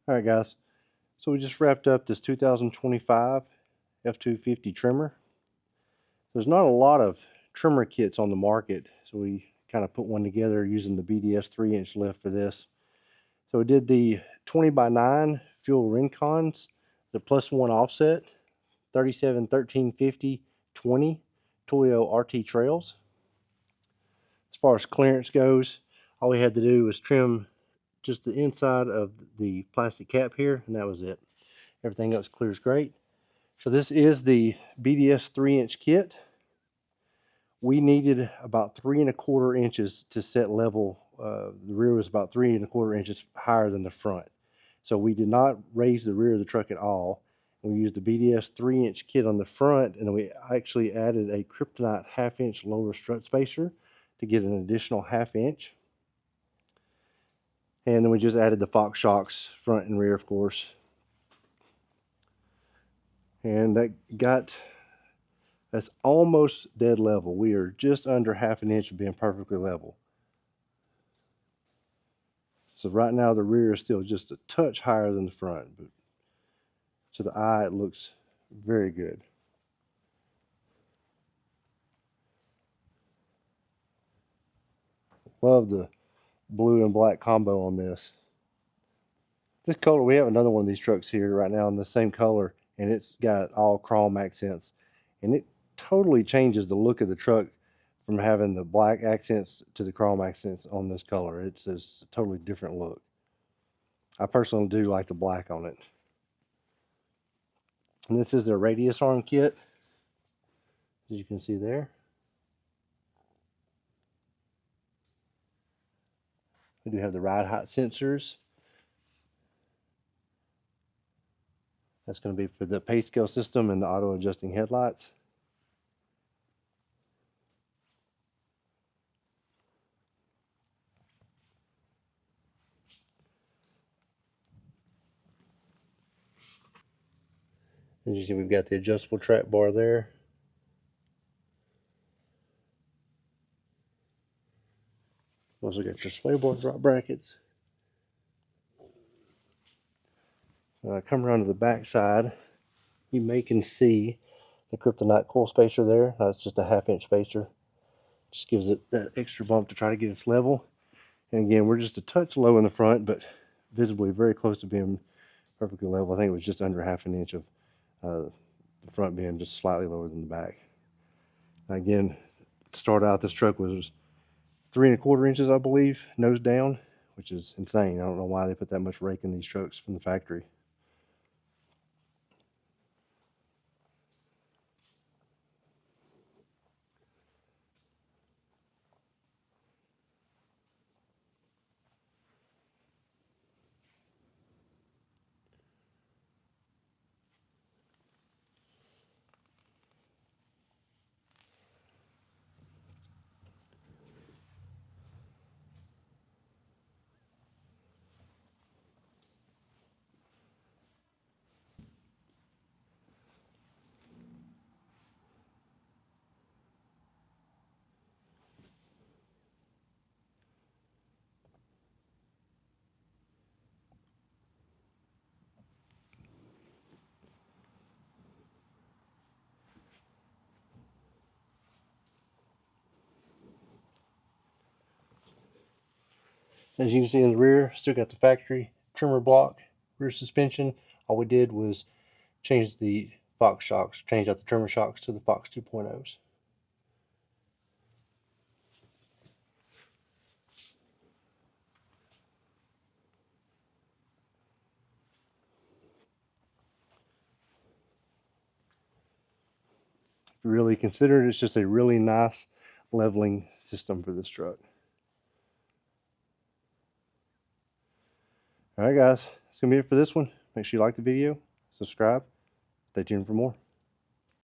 Alright guys, so we just wrapped up this 2025 F250 Tremor. There's not a lot of trimmer kits on the market, so we kind of put one together using the BDS 3-inch lift for this. So we did the 20x9 fuel Rincons, the +1 offset, 37 1350 20 Toyo RT Trails. As far as clearance goes, all we had to do was trim just the inside of the plastic cap here, and that was it. Everything else clears great. So this is the BDS 3-inch kit. We needed about 3 1/4 inches to set level. The rear was about 3 1/4 inches higher than the front. So we did not raise the rear of the truck at all. We used the BDS 3-inch kit on the front, and then we actually added a Kryptonite 1/2 inch lower strut spacer to get an additional 1/2 inch. And then we just added the Fox shocks front and rear, of course. And that's almost dead level. We are just under 1/2 inch of being perfectly level. So right now the rear is still just a touch higher than the front, but to the eye it looks very good. Love the blue and black combo on this. This color, we have another one of these trucks here right now in the same color, and it's got all chrome accents, and it totally changes the look of the truck from having the black accents to the chrome accents on this color. It's a totally different look. I personally do like the black on it. And this is their radius arm kit, as you can see there. We do have the ride height sensors. That's going to be for the pay scale system and the auto adjusting headlights. As you see, we've got the adjustable track bar there. Also got your sway bar drop brackets. Come around to the back side, you can see the Kryptonite coil spacer there. That's just a 1/2 inch spacer. Just gives it that extra bump to try to get its level. And again, we're just a touch low in the front, but visibly very close to being perfectly level. I think it was just under 1/2 inch of the front being just slightly lower than the back. Now again, to start out, this truck was 3 1/4 inches, I believe, nose down, which is insane. I don't know why they put that much rake in these trucks from the factory. As you can see in the rear, still got the factory trimmer block rear suspension. All we did was change the Fox shocks, change out the trimmer shocks to the Fox 2.0s. If you really consider it, it's just a really nice leveling system for this truck. Alright guys, that's going to be it for this one. Make sure you like the video, subscribe, stay tuned for more.